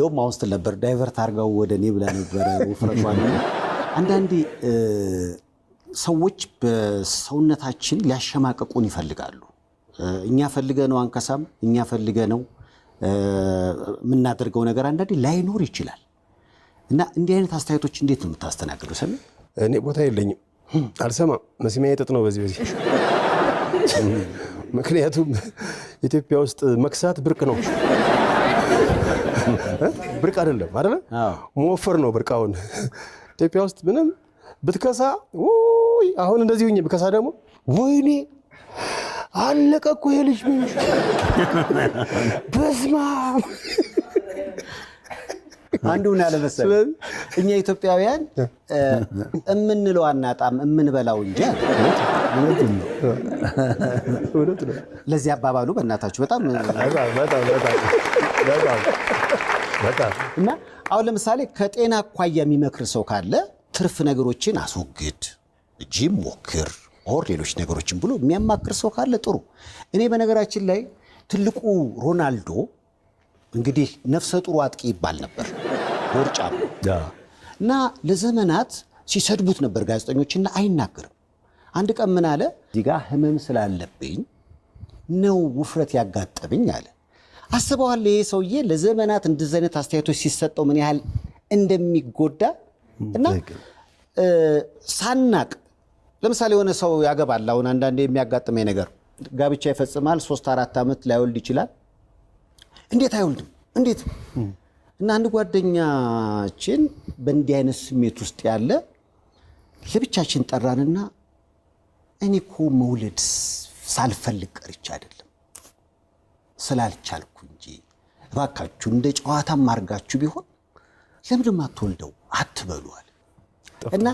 እንደውም አውስት ነበር ዳይቨርት አርጋው ወደኔ ብላ ነበር ወፍረቷን አንዳንዴ ሰዎች በሰውነታችን ሊያሸማቀቁን ይፈልጋሉ እኛ ፈልገነው አንከሳም እኛ ፈልገነው ምናደርገው ነገር አንዳንዴ ላይኖር ይችላል እና እንዲህ አይነት አስተያየቶች እንዴት ነው የምታስተናግደው ሰሚ እኔ ቦታ የለኝም አልሰማም መስሚያ ይጠጥ ነው በዚህ ምክንያቱም ኢትዮጵያ ውስጥ መክሳት ብርቅ ነው ብርቅ አይደለም አይደል ሞፈር ነው ብርቃውን ኢትዮጵያ ውስጥ ምንም ብትከሳ ወይ አሁን እንደዚህ ሁኝ ብከሳ ደግሞ ወይኔ አለቀ እኮ የልጅ ምን በስማ አንዱን ያለ መሰለኝ እኛ ኢትዮጵያውያን እምንለው አናጣም እምንበላው እንጂ ወደት ነው ለዚህ አባባሉ በእናታችሁ በጣም እና አሁን ለምሳሌ ከጤና አኳያ የሚመክር ሰው ካለ ትርፍ ነገሮችን አስወግድ ጂም ሞክር ኦር ሌሎች ነገሮችን ብሎ የሚያማክር ሰው ካለ ጥሩ እኔ በነገራችን ላይ ትልቁ ሮናልዶ እንግዲህ ነፍሰ ጡር አጥቂ ይባል ነበር ወርጫም እና ለዘመናት ሲሰድቡት ነበር ጋዜጠኞችና አይናገርም አንድ ቀን ምን አለ እዚህ ጋር ህመም ስላለብኝ ነው ውፍረት ያጋጠመኝ አለ አስበዋል ይሄ ሰውዬ ለዘመናት እንደዚህ አይነት አስተያየቶች ሲሰጠው ምን ያህል እንደሚጎዳ እና ሳናቅ ለምሳሌ የሆነ ሰው ያገባል አሁን አንዳንዴ የሚያጋጥመኝ ነገር ጋብቻ ይፈጽማል 3-4 አመት ላይወልድ ይችላል እንዴት አይወልድም እንዴት እና አንድ ጓደኛችን በእንዲህ አይነት ስሜት ውስጥ ያለ ለብቻችን ጠራንና እኔ እኮ መውለድ ሳልፈልግ ቀርቼ አይደለም ስላልቻልኩ እንጂ እባካችሁ እንደ ጨዋታም አድርጋችሁ ቢሆን ለምንድን ማትወልደው አትበሉዋል እና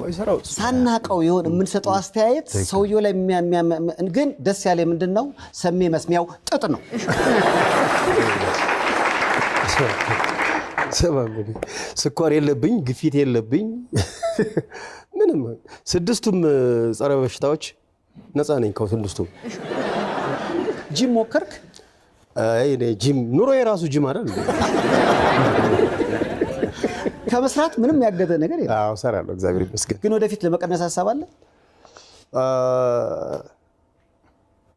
ሳናቀው ይሆን የምንሰጠው አስተያየት ሰውየው ላይ ግን ደስ ያለ ምንድነው ሰሜ መስሚያው ጥጥ ነው ሰባም ስኳር የለብኝ ግፊት የለብኝ ምንም ስድስቱም ጸረ በሽታዎች ነፃ ነኝ ከስድስቱም ጂም ሞከርክ አይ እኔ ጂም ኑሮ የራሱ ጂም አይደል ከመስራት ምንም ያገደ ነገር የለም አዎ ሰራለሁ እግዚአብሔር ይመስገን ግን ወደፊት ለመቀነስ ሐሳብ አለ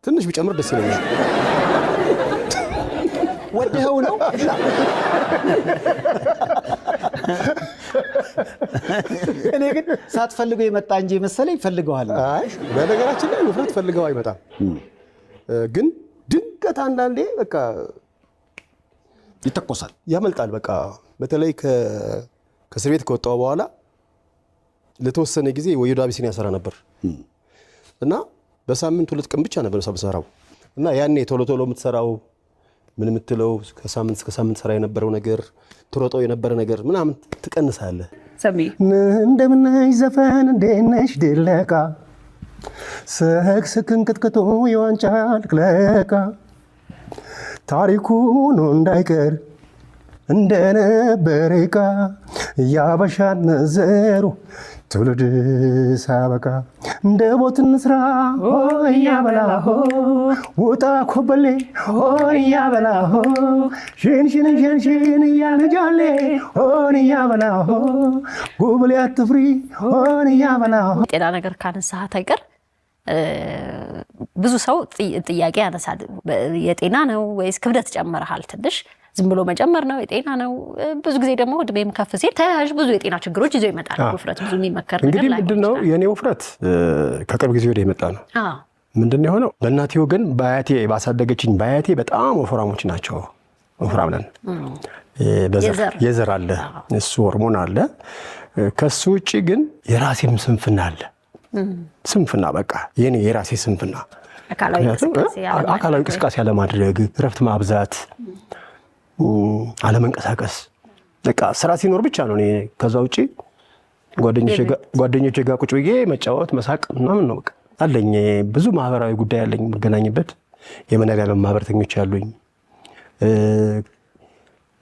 ትንሽ ቢጨምር ደስ ይለኛል ወደው ነው እኔ ግን ሳትፈልገው የመጣ እንጂ መሰለኝ ፈልገዋል አይ በነገራችን ላይ ውፍረት ፈልገው አይመጣም ግን ድንገት አንዳንዴ በቃ ይተቆሳል ያመልጣል በቃ በተለይ ከእስር ቤት ከወጣው በኋላ ለተወሰነ ጊዜ ወይዶ አቢሲኒያ ሰራ ነበር እና በሳምንት 2 ቀን ብቻ ነበር ሰብሰራው እና ያኔ ቶሎ ቶሎ የምትሰራው ምን የምትለው ከሳምንት እስከ ሳምንት ሰራ የነበረው ነገር ትሮጠው የነበረ ነገር ምናምን ትቀንሳለህ ሰሚ እንደምናይ ዘፈን እንደነሽ ድለቃ ሰክስክን ቅጥቅጦ የዋንጫ ልቅለቃ ታሪኩ ነው እንዳይቀር እንደነበረካ ያበሻን ዘሩ ትውልድ ሳበቃ እንደ ቦትን ስራ ሆይ ያበላሆ ውጣ ኮበሌ ሆይ ያበላሆ ሽን ያነጃሌ ሆይ ያበላሆ ጉብል ያትፍሪ ሆይ ያበላሆ ጤና ነገር ካነሳሃት አይቀር ብዙ ሰው ጥያቄ ያነሳል የጤና ነው ወይስ ክብደት ጨመረሃል ትንሽ ዝም ብሎ መጨመር ነው የጤና ነው ብዙ ጊዜ ደግሞ እድሜም ከፍ ሲል ተያያዥ ብዙ የጤና ችግሮች ይዘው ይመጣል ውፍረት ብዙ የሚመከር ነገር ላይ ምንድነው የኔ ውፍረት ከቅርብ ጊዜ ወዲህ የመጣ ነው ምንድነው የሆነው በእናቴ ወገን ባያቴ ባሳደገችኝ ባያቴ በጣም ወፍራሞች ናቸው ወፍራም ነን የዘር አለ እሱ ሆርሞን አለ ከሱ ውጪ ግን የራሴም ስንፍና አለ ስንፍና በቃ የኔ የራሴ ስንፍና አካላዊ እንቅስቃሴ ያለማድረግ ረፍት ማብዛት አለመንቀሳቀስ በቃ ስራ ሲኖር ብቻ ነው እኔ ከዛ ውጪ ጓደኞቼ ጋር ቁጭ ብዬ መጫወት መሳቅ ምናምን ነው በቃ አለኝ ብዙ ማህበራዊ ጉዳይ አለኝ መገናኝበት የመነጋገር ማህበረተኞች አሉኝ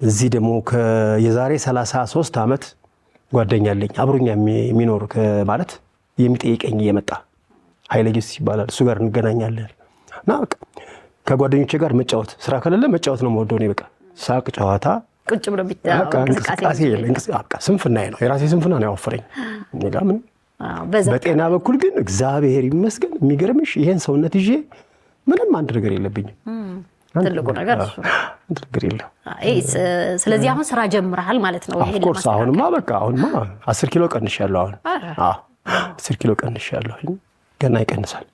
እዚህ ደግሞ የዛሬ 33 አመት ጓደኛ አለኝ አብሮኛ የሚኖር ማለት የሚጠይቀኝ የመጣ ኃይለጊስ ይባላል እሱ ጋር እንገናኛለን እና በቃ ከጓደኞቼ ጋር መጫወት ስራ ከሌለ መጫወት ነው የምወደው እኔ በቃ ሳቅ ጨዋታ ቁጭ ብሎ እንቅስቃሴ ስንፍናዬ ነው፣ የራሴ ስንፍና ነው ያወፈረኝ። እኔ ጋር ምን በጤና በኩል ግን እግዚአብሔር ይመስገን የሚገርምሽ ይሄን ሰውነት ይዤ ምንም አንድ ነገር የለብኝም። ትልቁ ነገር እሱ አንድ ነገር የለም። ስለዚህ አሁን ስራ ጀምረሃል ማለት ነው? ይሄን ኮርስ አሁንማ 10 ኪሎ ቀንሻለሁ። አሁን 10 ኪሎ ቀንሻለሁ። ገና ይቀንሳል።